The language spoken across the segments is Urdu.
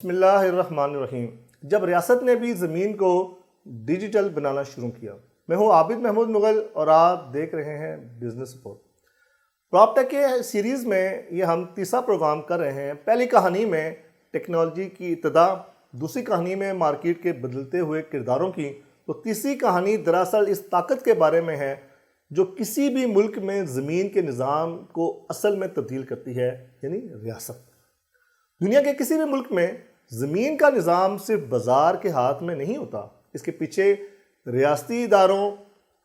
بسم اللہ الرحمن الرحیم۔ جب ریاست نے بھی زمین کو ڈیجیٹل بنانا شروع کیا۔ میں ہوں عابد محمود مغل اور آپ دیکھ رہے ہیں بزنس رپورٹ۔ پراپ ٹیک کے سیریز میں یہ ہم تیسرا پروگرام کر رہے ہیں۔ پہلی کہانی میں ٹیکنالوجی کی ابتدا، دوسری کہانی میں مارکیٹ کے بدلتے ہوئے کرداروں کی، تو تیسری کہانی دراصل اس طاقت کے بارے میں ہے جو کسی بھی ملک میں زمین کے نظام کو اصل میں تبدیل کرتی ہے، یعنی ریاست۔ دنیا کے کسی بھی ملک میں زمین کا نظام صرف بازار کے ہاتھ میں نہیں ہوتا، اس کے پیچھے ریاستی اداروں،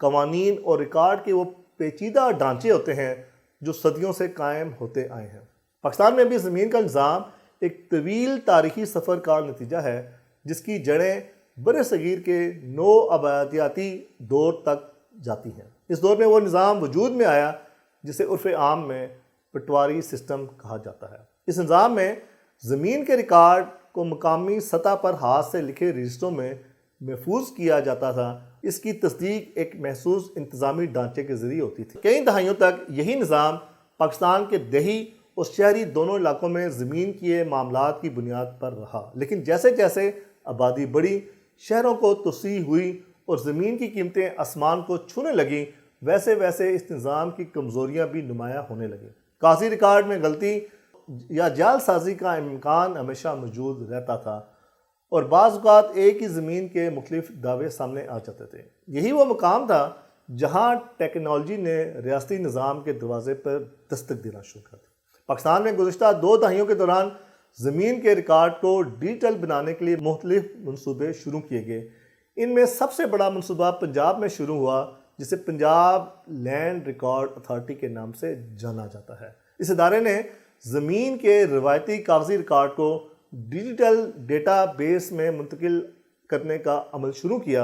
قوانین اور ریکارڈ کے وہ پیچیدہ ڈھانچے ہوتے ہیں جو صدیوں سے قائم ہوتے آئے ہیں۔ پاکستان میں بھی زمین کا نظام ایک طویل تاریخی سفر کا نتیجہ ہے جس کی جڑیں بر صغیر کے نو آبادیاتی دور تک جاتی ہیں۔ اس دور میں وہ نظام وجود میں آیا جسے عرف عام میں پٹواری سسٹم کہا جاتا ہے۔ اس نظام میں زمین کے ریکارڈ کو مقامی سطح پر ہاتھ سے لکھے رجسٹروں میں محفوظ کیا جاتا تھا۔ اس کی تصدیق ایک محسوس انتظامی ڈھانچے کے ذریعے ہوتی تھی۔ کئی دہائیوں تک یہی نظام پاکستان کے دیہی اور شہری دونوں علاقوں میں زمین کے معاملات کی بنیاد پر رہا، لیکن جیسے جیسے آبادی بڑھی، شہروں کو توسیع ہوئی اور زمین کی قیمتیں آسمان کو چھونے لگیں، ویسے ویسے اس نظام کی کمزوریاں بھی نمایاں ہونے لگیں۔ کاغذی ریکارڈ میں غلطی یا جعل سازی کا امکان ہمیشہ موجود رہتا تھا اور بعض اوقات ایک ہی زمین کے مختلف دعوے سامنے آ جاتے تھے۔ یہی وہ مقام تھا جہاں ٹیکنالوجی نے ریاستی نظام کے دروازے پر دستک دینا شروع کر دی۔ پاکستان میں گزشتہ 2 دہائیوں کے دوران زمین کے ریکارڈ کو ڈیجیٹل بنانے کے لیے مختلف منصوبے شروع کیے گئے۔ ان میں سب سے بڑا منصوبہ پنجاب میں شروع ہوا جسے پنجاب لینڈ ریکارڈ اتھارٹی کے نام سے جانا جاتا ہے۔ اس ادارے نے زمین کے روایتی کاغذی ریکارڈ کو ڈیجیٹل ڈیٹا بیس میں منتقل کرنے کا عمل شروع کیا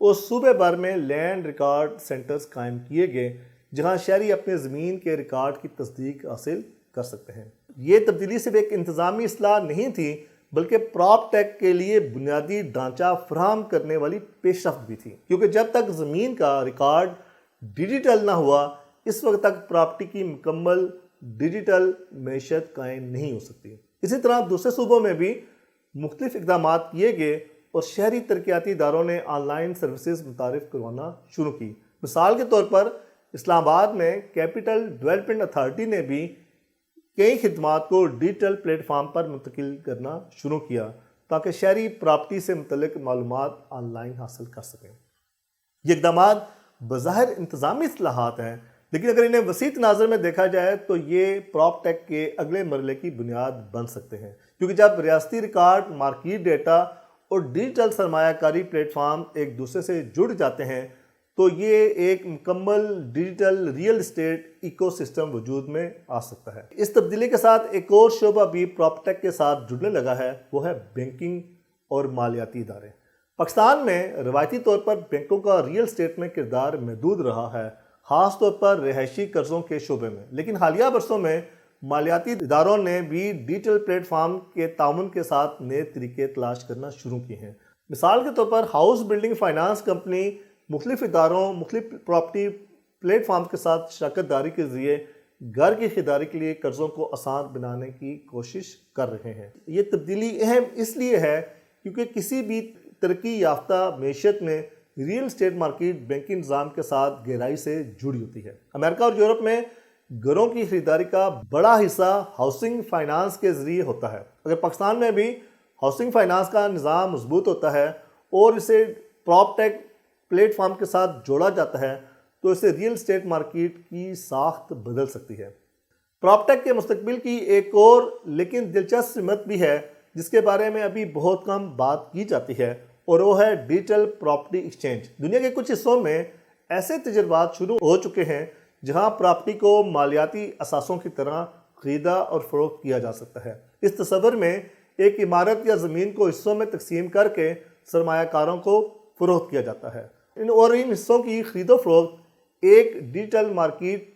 اور صوبے بھر میں لینڈ ریکارڈ سینٹرز قائم کیے گئے جہاں شہری اپنے زمین کے ریکارڈ کی تصدیق حاصل کر سکتے ہیں۔ یہ تبدیلی صرف ایک انتظامی اصلاح نہیں تھی بلکہ پراپ ٹیک کے لیے بنیادی ڈھانچہ فراہم کرنے والی پیش رفت بھی تھی، کیونکہ جب تک زمین کا ریکارڈ ڈیجیٹل نہ ہوا اس وقت تک پراپرٹی کی مکمل ڈیجیٹل معیشت قائم نہیں ہو سکتی۔ اسی طرح دوسرے صوبوں میں بھی مختلف اقدامات کیے گئے اور شہری ترقیاتی اداروں نے آن لائن سروسز متعارف کروانا شروع کی۔ مثال کے طور پر اسلام آباد میں کیپٹل ڈیولپمنٹ اتھارٹی نے بھی کئی خدمات کو ڈیجیٹل پلیٹ فارم پر منتقل کرنا شروع کیا تاکہ شہری پراپرٹی سے متعلق معلومات آن لائن حاصل کر سکیں۔ یہ اقدامات بظاہر انتظامی اصلاحات ہیں، لیکن اگر انہیں وسیع تناظر میں دیکھا جائے تو یہ پراپ ٹیک کے اگلے مرحلے کی بنیاد بن سکتے ہیں، کیونکہ جب ریاستی ریکارڈ، مارکیٹ ڈیٹا اور ڈیجیٹل سرمایہ کاری پلیٹ فارم ایک دوسرے سے جڑ جاتے ہیں تو یہ ایک مکمل digital real estate ecosystem وجود میں آ سکتا ہے۔ اس تبدیلی کے ساتھ ایک اور شعبہ بھی پراپ ٹیک کے ساتھ جڑنے لگا ہے، وہ ہے بینکنگ اور مالیاتی ادارے۔ پاکستان میں روایتی طور پر بینکوں کا ریئل اسٹیٹ میں کردار محدود رہا ہے، خاص طور پر رہائشی قرضوں کے شعبے میں، لیکن حالیہ برسوں میں مالیاتی اداروں نے بھی ڈیجیٹل پلیٹ فارم کے تعاون کے ساتھ نئے طریقے تلاش کرنا شروع کیے ہیں۔ مثال کے طور پر ہاؤس بلڈنگ فائنانس کمپنی مختلف اداروں، مختلف پراپرٹی پلیٹ فارم کے ساتھ شراکت داری کے ذریعے گھر کی خریداری کے لیے قرضوں کو آسان بنانے کی کوشش کر رہے ہیں۔ یہ تبدیلی اہم اس لیے ہے کیونکہ کسی بھی ترقی یافتہ معیشت میں ریئل اسٹیٹ مارکیٹ بینکنگ نظام کے ساتھ گہرائی سے جڑی ہوتی ہے۔ امریکہ اور یورپ میں گھروں کی خریداری کا بڑا حصہ ہاؤسنگ فائنانس کے ذریعے ہوتا ہے۔ اگر پاکستان میں بھی ہاؤسنگ فائنانس کا نظام مضبوط ہوتا ہے اور اسے پراپ ٹیک پلیٹ فارم کے ساتھ جوڑا جاتا ہے تو اسے ریئل اسٹیٹ مارکیٹ کی ساخت بدل سکتی ہے۔ پراپ ٹیک کے مستقبل کی ایک اور لیکن دلچسپ سمت بھی ہے جس کے بارے میں ابھی بہت کم بات کی جاتی ہے، اور وہ ہے ڈیجیٹل پراپرٹی ایکسچینج۔ دنیا کے کچھ حصوں میں ایسے تجربات شروع ہو چکے ہیں جہاں پراپرٹی کو مالیاتی اثاثوں کی طرح خریدا اور فروخت کیا جا سکتا ہے۔ اس تصور میں ایک عمارت یا زمین کو حصوں میں تقسیم کر کے سرمایہ کاروں کو فروخت کیا جاتا ہے، اور ان حصوں کی خرید و فروخت ایک ڈیجیٹل مارکیٹ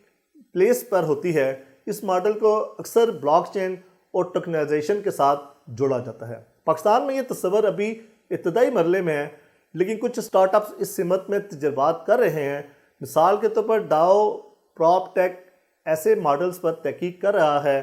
پلیس پر ہوتی ہے۔ اس ماڈل کو اکثر بلاک چین اور ٹوکنائزیشن کے ساتھ جوڑا جاتا ہے۔ پاکستان میں یہ تصور ابھی ابتدائی مرحلے میں ہے، لیکن کچھ سٹارٹ اپس اس سمت میں تجربات کر رہے ہیں۔ مثال کے طور پر ڈاؤ پراپ ٹیک ایسے ماڈلز پر تحقیق کر رہا ہے